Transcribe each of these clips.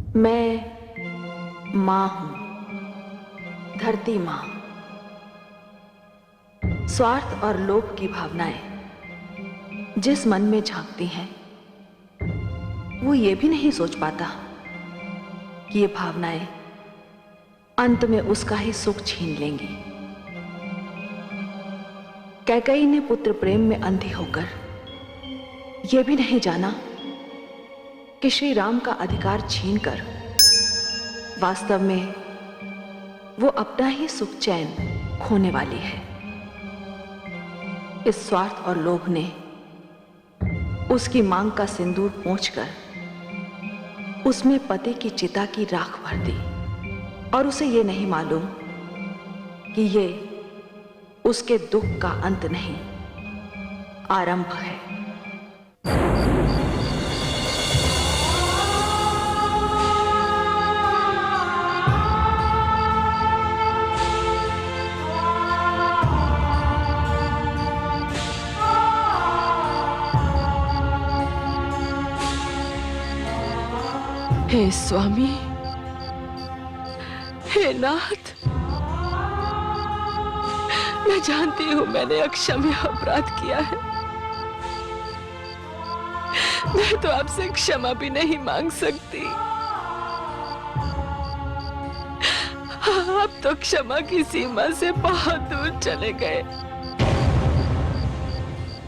मैं मां हूं, धरती मां। स्वार्थ और लोभ की भावनाएं जिस मन में झांकती हैं, वो ये भी नहीं सोच पाता कि ये भावनाएं अंत में उसका ही सुख छीन लेंगी। कैकेयी ने पुत्र प्रेम में अंधी होकर यह भी नहीं जाना कि श्री राम का अधिकार छीनकर वास्तव में वो अपना ही सुख चैन खोने वाली है। इस स्वार्थ और लोभ ने उसकी मांग का सिंदूर पोंछकर उसमें पति की चिता की राख भर दी, और उसे ये नहीं मालूम कि ये उसके दुख का अंत नहीं, आरंभ है। हे स्वामी, हे नाथ, मैं जानती हूं मैंने अक्षम्य अपराध किया है। मैं तो आपसे क्षमा भी नहीं मांग सकती। आप तो क्षमा की सीमा से बहुत दूर चले गए।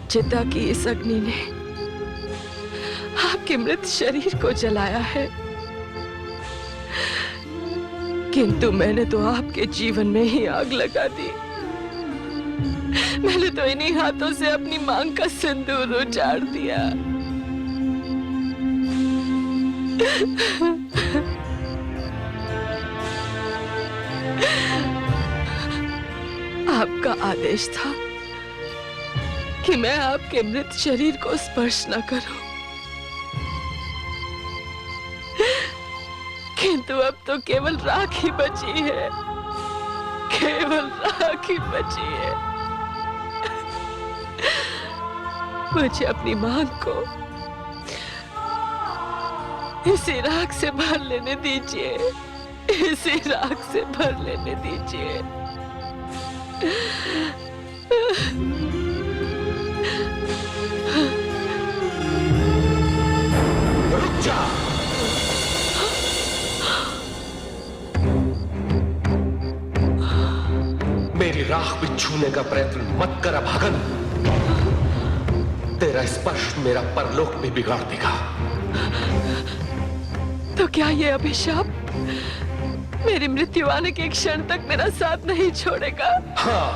चिता की इस अग्नि ने आपके मृत शरीर को जलाया है, किंतु मैंने तो आपके जीवन में ही आग लगा दी। मैंने तो इन्हीं हाथों से अपनी मांग का सिंदूर उजाड़ दिया। आपका आदेश था कि मैं आपके मृत शरीर को स्पर्श न करूं, किंतु अब तो केवल राख ही बची है, केवल राख ही बची है। मुझे अपनी मांग को इसी राख से भर लेने दीजिए, इसी राख से भर लेने दीजिए। रुक जा। मेरी राख भी छूने का प्रयत्न मत कर अभागन। तेरा स्पर्श मेरा परलोक भी बिगाड़ देगा। तो क्या ये अभिशाप मेरी मृत्यु आने के क्षण तक मेरा साथ नहीं छोड़ेगा? हाँ,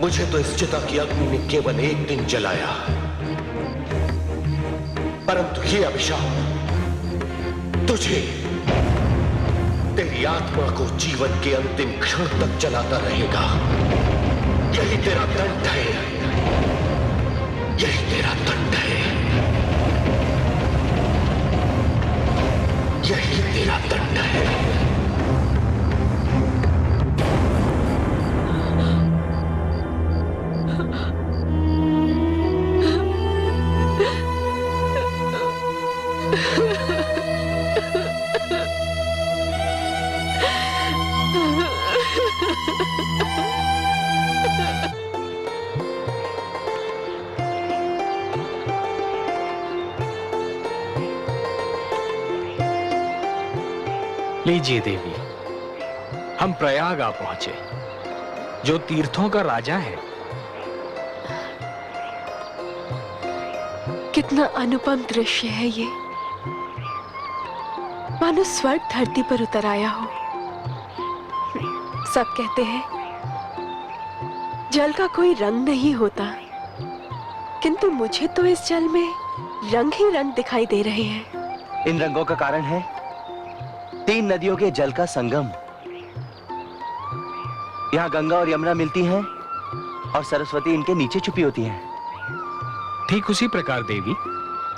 मुझे तो इस चिता की अग्नि ने केवल एक दिन जलाया, परंतु ये अभिशाप तुझे, तेरी आत्मा को जीवन के अंतिम क्षण तक जलाता रहेगा। यही तेरा दंड है, यही तेरा दंड है, यही तेरा दंड है। लीजिए देवी, हम प्रयाग आ पहुंचे, जो तीर्थों का राजा है। कितना अनुपम दृश्य है ये, मानो स्वर्ग धरती पर उतर आया हो। सब कहते हैं जल का कोई रंग नहीं होता, किंतु मुझे तो इस जल में रंग ही रंग दिखाई दे रहे हैं। इन रंगों का कारण है 3 नदियों के जल का संगम। यहाँ गंगा और यमुना मिलती हैं और सरस्वती इनके नीचे छुपी होती हैं। ठीक उसी प्रकार देवी,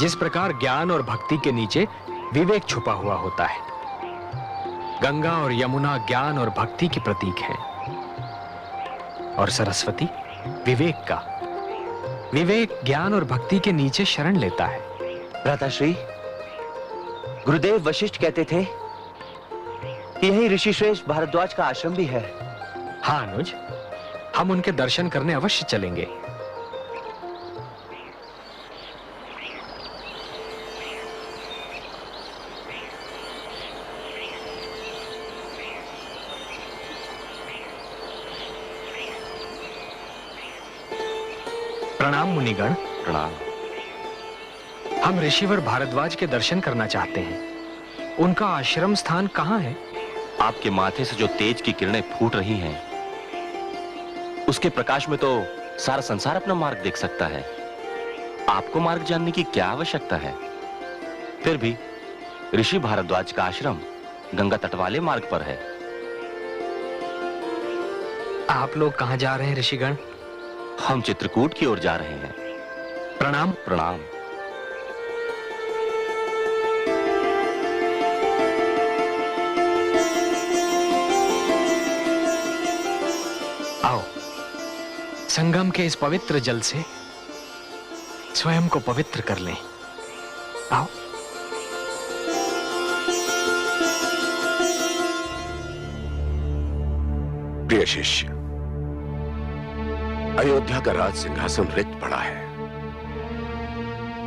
जिस प्रकार ज्ञान और भक्ति के नीचे विवेक छुपा हुआ होता है। गंगा और यमुना ज्ञान और भक्ति के प्रतीक हैं, और सरस्वती विवेक का। विवेक ज्ञान और भक्ति के नीचे शरण लेता है। भ्राताश्री, गुरुदेव वशिष्ठ कहते थे कि यही ऋषि श्रेष्ठ भारद्वाज का आश्रम भी है। हाँ अनुज, हम उनके दर्शन करने अवश्य चलेंगे। प्रणाम मुनिगण। प्रणाम। हम ऋषिवर भारद्वाज के दर्शन करना चाहते हैं। उनका आश्रम स्थान कहाँ है? आपके माथे से जो तेज की किरणें फूट रही हैं, उसके प्रकाश में तो सारा संसार अपना मार्ग देख सकता है। आपको मार्ग जानने की क्या आवश्यकता है? फिर भी ऋषि भारद्वाज का आश्रम गंगा तट वाले मार्ग पर है। आप लोग कहाँ जा रहे हैं ऋषिगण? हम चित्रकूट की ओर जा रहे हैं। प्रणाम। प्रणाम। आओ, संगम के इस पवित्र जल से स्वयं को पवित्र कर लें। आओ। प्रिय शिष्य, अयोध्या का राज सिंहासन रिक्त पड़ा है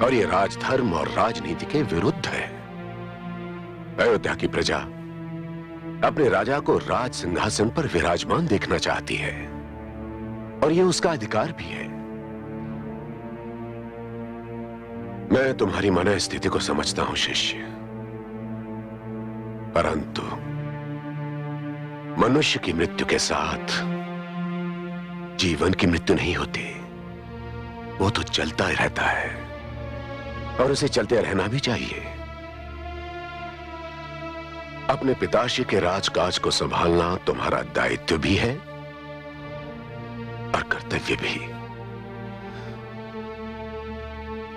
और यह राजधर्म और राजनीति के विरुद्ध है। अयोध्या की प्रजा अपने राजा को राज सिंहासन पर विराजमान देखना चाहती है और यह उसका अधिकार भी है। मैं तुम्हारी मन स्थिति को समझता हूं शिष्य, परंतु मनुष्य की मृत्यु के साथ जीवन की मृत्यु नहीं होती। वो तो चलता ही रहता है और उसे चलते रहना भी चाहिए। अपने पिताश्री के राजकाज को संभालना तुम्हारा दायित्व भी है और कर्तव्य भी।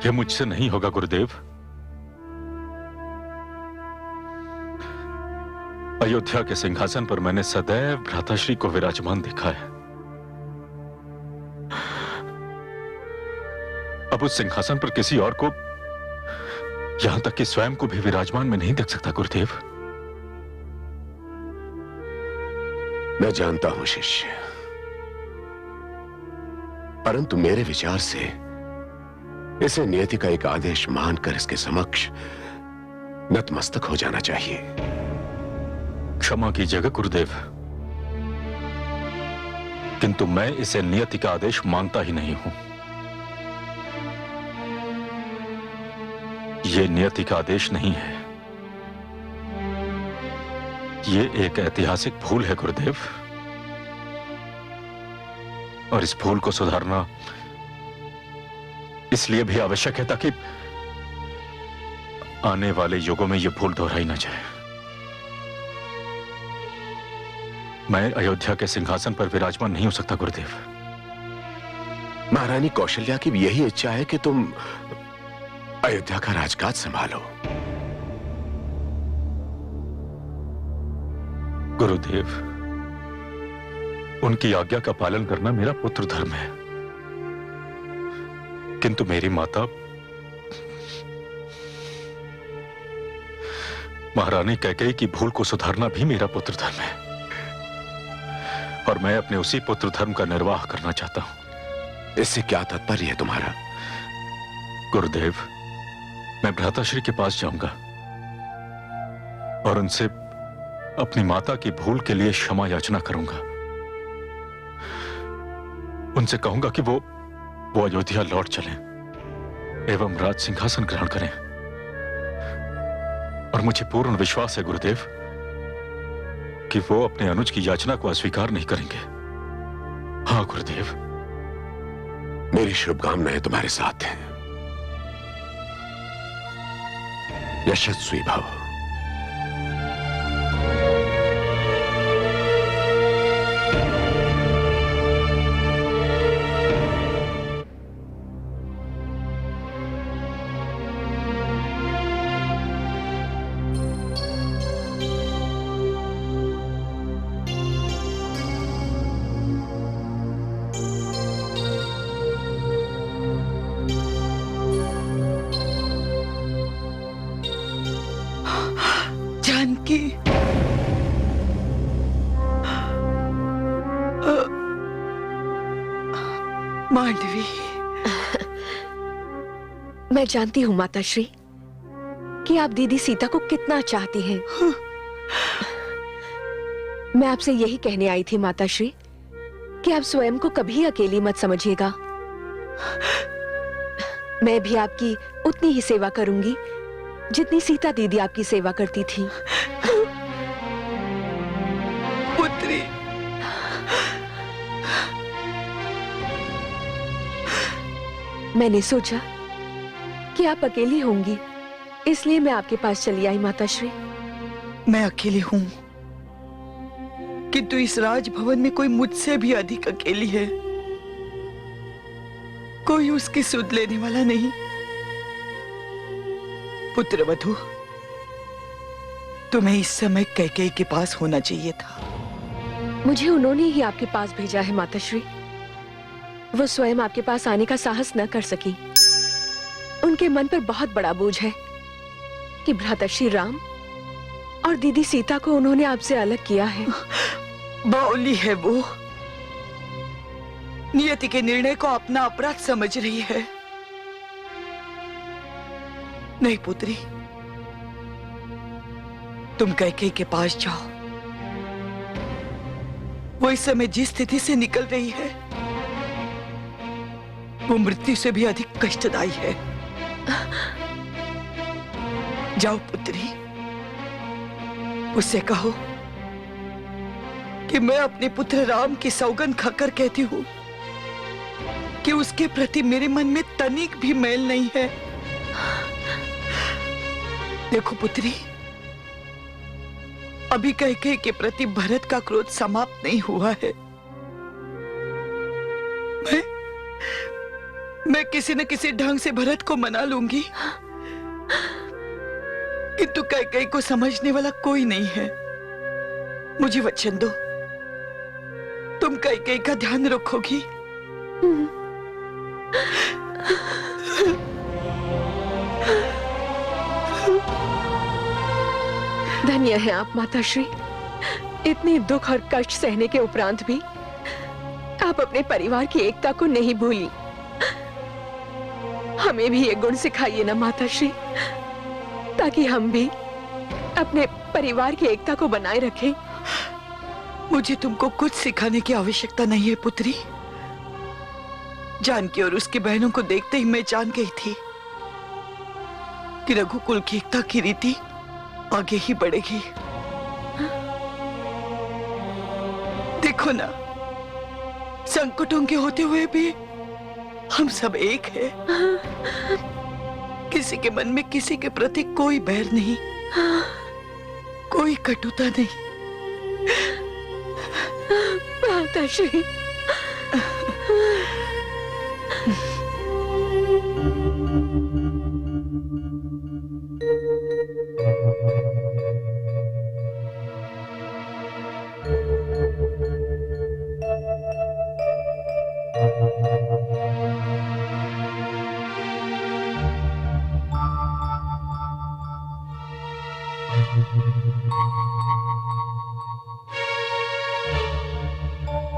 यह मुझसे नहीं होगा गुरुदेव। अयोध्या के सिंहासन पर मैंने सदैव भ्राताश्री को विराजमान देखा है। अब उस सिंहासन पर किसी और को, यहां तक कि स्वयं को भी विराजमान में नहीं देख सकता गुरुदेव। मैं जानता हूं शिष्य, परंतु मेरे विचार से इसे नियति का एक आदेश मानकर इसके समक्ष नतमस्तक हो जाना चाहिए। क्षमा कीजिएगा गुरुदेव, किंतु मैं इसे नियति का आदेश मानता ही नहीं हूं। यह नियति का आदेश नहीं है, यह एक ऐतिहासिक भूल है गुरुदेव, और इस भूल को सुधारना इसलिए भी आवश्यक है ताकि आने वाले युगों में यह भूल दोहराई ना जाए। मैं अयोध्या के सिंहासन पर विराजमान नहीं हो सकता गुरुदेव। महारानी कौशल्या की भी यही इच्छा है कि तुम अयोध्या का राजकाज संभालो। गुरुदेव, उनकी आज्ञा का पालन करना मेरा पुत्र धर्म है, किंतु मेरी माता महारानी कैकेयी की भूल को सुधारना भी मेरा पुत्र धर्म है, और मैं अपने उसी पुत्र धर्म का निर्वाह करना चाहता हूं। इससे क्या तात्पर्य है तुम्हारा? गुरुदेव, मैं भ्राताश्री के पास जाऊंगा और उनसे अपनी माता की भूल के लिए क्षमा याचना करूंगा। उनसे कहूंगा कि वो अयोध्या लौट चलें एवं राज सिंहासन ग्रहण करें, और मुझे पूर्ण विश्वास है गुरुदेव कि वो अपने अनुज की याचना को अस्वीकार नहीं करेंगे। हाँ गुरुदेव। मेरी शुभकामनाएं तुम्हारे साथ हैं। यशस्वी भव। जानकी। मांडवी, मैं जानती हूँ माताश्री कि आप दीदी सीता को कितना चाहती हैं। मैं आपसे यही कहने आई थी माताश्री कि आप स्वयं को कभी अकेली मत समझिएगा। मैं भी आपकी उतनी ही सेवा करूंगी जितनी सीता दीदी आपकी सेवा करती थी। पुत्री, मैंने सोचा कि आप अकेली होंगी, इसलिए मैं आपके पास चली आई माताश्री। मैं अकेली हूं, किंतु इस राजभवन में कोई मुझसे भी अधिक अकेली है। कोई उसकी सुध लेने वाला नहीं। पुत्रवधू, तुम्हें इस समय कैकेयी के पास होना चाहिए था। मुझे उन्होंने ही आपके पास भेजा है माताश्री। वो स्वयं आपके पास आने का साहस न कर सकी। उनके मन पर बहुत बड़ा बोझ है कि भ्राता राम और दीदी सीता को उन्होंने आपसे अलग किया है। बावली है वो, नियति के निर्णय को अपना अपराध समझ रही है। नहीं पुत्री, तुम कैकेयी के पास जाओ। वो इस समय जिस स्थिति से निकल रही है वो मृत्यु से भी अधिक कष्टदायी है। जाओ पुत्री, उससे कहो कि मैं अपने पुत्र राम की सौगंध खाकर कहती हूं कि उसके प्रति मेरे मन में तनिक भी मैल नहीं है। देखो पुत्री, अभी कैकेयी के प्रति भरत का क्रोध समाप्त नहीं हुआ है। मैं किसी न किसी ढंग से भरत को मना लूंगी, किंतु कैकेयी को समझने वाला कोई नहीं है। मुझे वचन दो, तुम कैकेयी का ध्यान रखोगी। धन्य है आप माताश्री। इतनी दुख और कष्ट सहने के उपरांत भी आप अपने परिवार की एकता को नहीं भूली। हमें भी ये गुण सिखाइए ना माताश्री, ताकि हम भी अपने परिवार की एकता को बनाए रखें। मुझे तुमको कुछ सिखाने की आवश्यकता नहीं है पुत्री। जानकी और उसकी बहनों को देखते ही मैं जान गई थी कि रघुकुल की एकता की रीति आगे ही बढ़ेगी। देखो ना, संकटों के होते हुए भी हम सब एक हैं। किसी के मन में किसी के प्रति कोई बैर नहीं, कोई कटुता नहीं। माताश्री,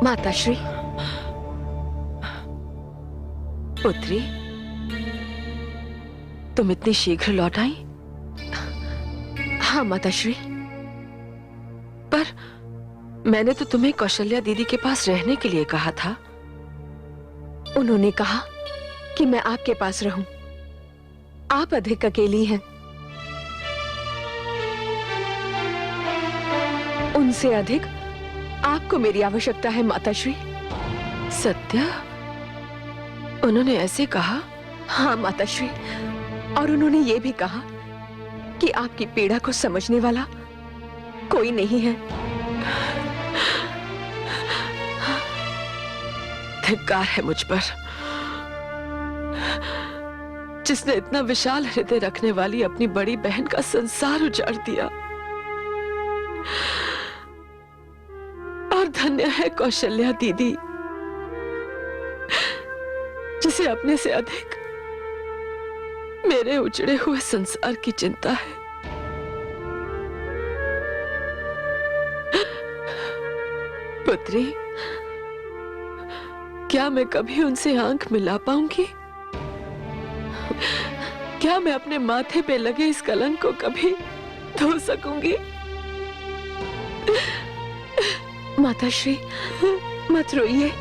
माताश्री, पुत्री, तुम इतनी शीघ्र लौट आई? हाँ माताश्री, पर मैंने तो तुम्हें कौशल्या दीदी के पास रहने के लिए कहा था। उन्होंने कहा कि मैं आपके पास रहूं। आप अधिक अकेली हैं। उनसे अधिक आपको मेरी आवश्यकता है माताश्री। सत्य? उन्होंने ऐसे कहा? हाँ माताश्री, और उन्होंने ये भी कहा कि आपकी पीड़ा को समझने वाला कोई नहीं है। धिक्कार है मुझ पर, जिसने इतना विशाल हृदय रखने वाली अपनी बड़ी बहन का संसार उजाड़ दिया। और धन्य है कौशल्या दीदी, जिसे अपने से अधिक मेरे उजड़े हुए संसार की चिंता है। पुत्री, क्या मैं कभी उनसे आंख मिला पाऊंगी? क्या मैं अपने माथे पे लगे इस कलंक को कभी धो सकूंगी? माताश्री, मत रोइए।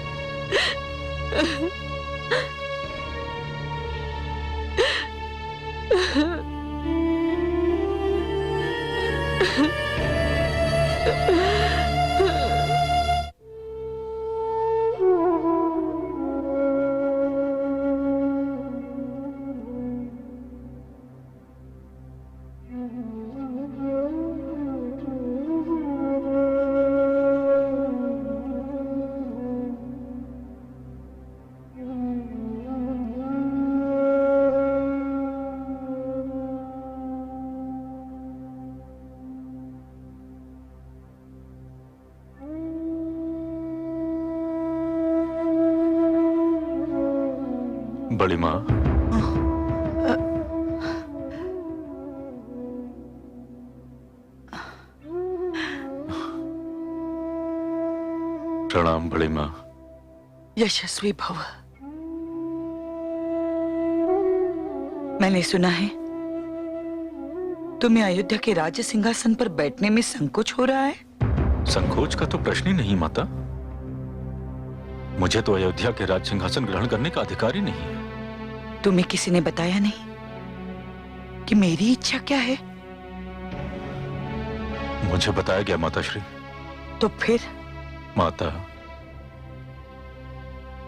बड़ी माँ, प्रणाम बड़ी माँ। यशस्वी भव। मैंने सुना है तुम्हें अयोध्या के राज सिंहासन पर बैठने में संकोच हो रहा है। संकोच का तो प्रश्न ही नहीं माता। मुझे तो अयोध्या के राज सिंहासन ग्रहण करने का अधिकार ही नहीं है। तुम्हें किसी ने बताया नहीं कि मेरी इच्छा क्या है? मुझे बताया गया माताश्री। तो फिर? माता,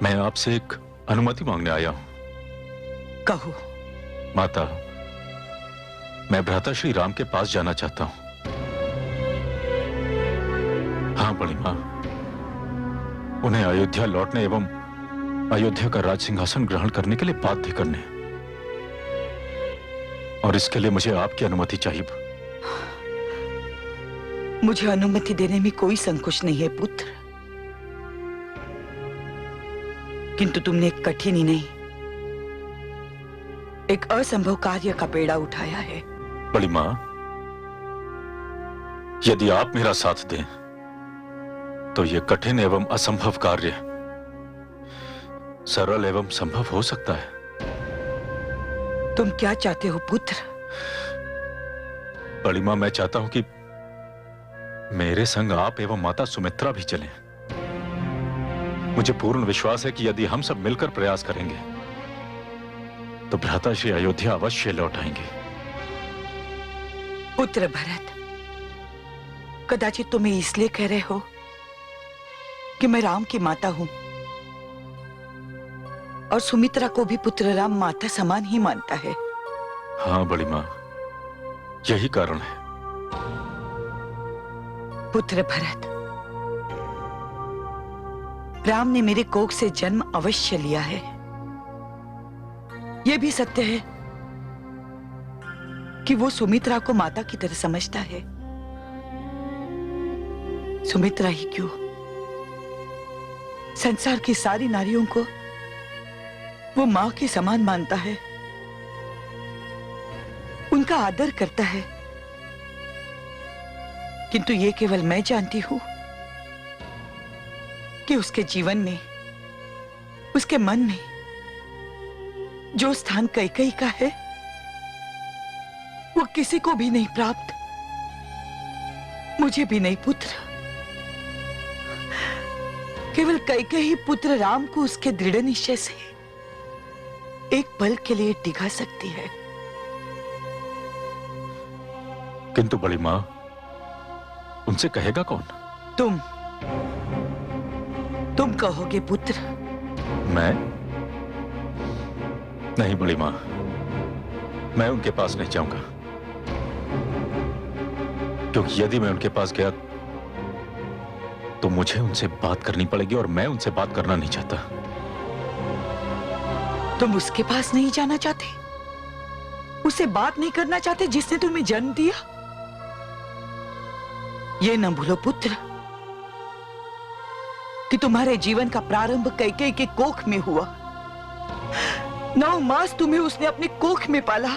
मैं आपसे एक अनुमति मांगने आया हूं। कहो। माता, मैं भ्राता श्री राम के पास जाना चाहता हूं। हाँ बड़ी मां, उन्हें अयोध्या लौटने एवं अयोध्या का राज सिंहासन ग्रहण करने के लिए बाध्य करने, और इसके लिए मुझे आपकी अनुमति चाहिए। मुझे अनुमति देने में कोई संकोच नहीं है पुत्र, किंतु तुमने एक कठिन ही नहीं, एक असंभव कार्य का बेड़ा उठाया है। बड़ी मां, यदि आप मेरा साथ दें तो यह कठिन एवं असंभव कार्य सरल एवं संभव हो सकता है। तुम क्या चाहते हो पुत्र? बड़ी मां, मैं चाहता हूं कि मेरे संग आप एवं माता सुमित्रा भी चलें। मुझे पूर्ण विश्वास है कि यदि हम सब मिलकर प्रयास करेंगे तो भ्राता श्री अयोध्या अवश्य लौट आएंगे। पुत्र भरत, कदाचित तुम्हें इसलिए कह रहे हो कि मैं राम की माता हूं और सुमित्रा को भी पुत्र राम माता समान ही मानता है। हाँ बड़ी मां, यही कारण है। पुत्र भरत, राम ने मेरे कोख से जन्म अवश्य लिया है। यह भी सत्य है कि वो सुमित्रा को माता की तरह समझता है। सुमित्रा ही क्यों, संसार की सारी नारियों को वो मां के समान मानता है, उनका आदर करता है। किंतु ये केवल मैं जानती हूं कि उसके जीवन में, उसके मन में जो स्थान कैकेयी का है वो किसी को भी नहीं प्राप्त, मुझे भी नहीं पुत्र। केवल कैकेयी पुत्र राम को उसके दृढ़ निश्चय से एक पल के लिए टिका सकती है। किंतु बड़ी मां, उनसे कहेगा कौन? तुम कहोगे पुत्र। मैं? नहीं बड़ी मां, मैं उनके पास नहीं जाऊंगा, क्योंकि यदि मैं उनके पास गया तो मुझे उनसे बात करनी पड़ेगी और मैं उनसे बात करना नहीं चाहता। तुम उसके पास नहीं जाना चाहते, उससे बात नहीं करना चाहते जिसने तुम्हें जन्म दिया? ये न भूलो पुत्र कि तुम्हारे जीवन का प्रारंभ कैकेयी के कोख में हुआ। 9 मास तुम्हें उसने अपने कोख में पाला,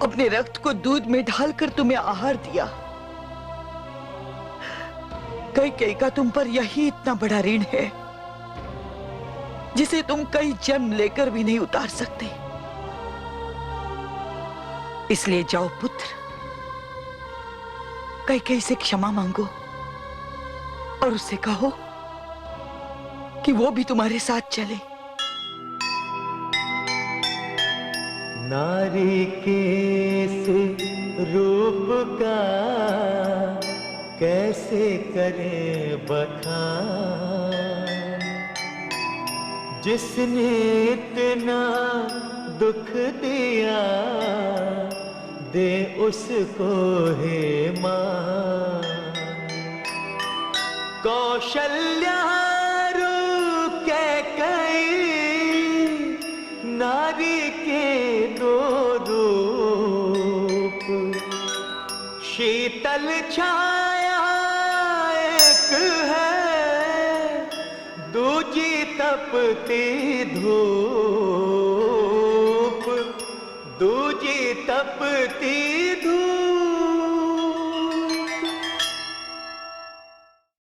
अपने रक्त को दूध में ढालकर तुम्हें आहार दिया। कई का तुम पर यही इतना बड़ा ऋण है जिसे तुम कई जन्म लेकर भी नहीं उतार सकते। इसलिए जाओ पुत्र, कई से क्षमा मांगो और उससे कहो कि वो भी तुम्हारे साथ चले। नारी के इस रूप का कैसे करे बखान, जिसने इतना दुख दिया दे उसको हे मां। कौशल्या रूप कैकेयी नारी के दो रूप, शीतल छाया एक है, दूजी तपती धूप, दूजी तपती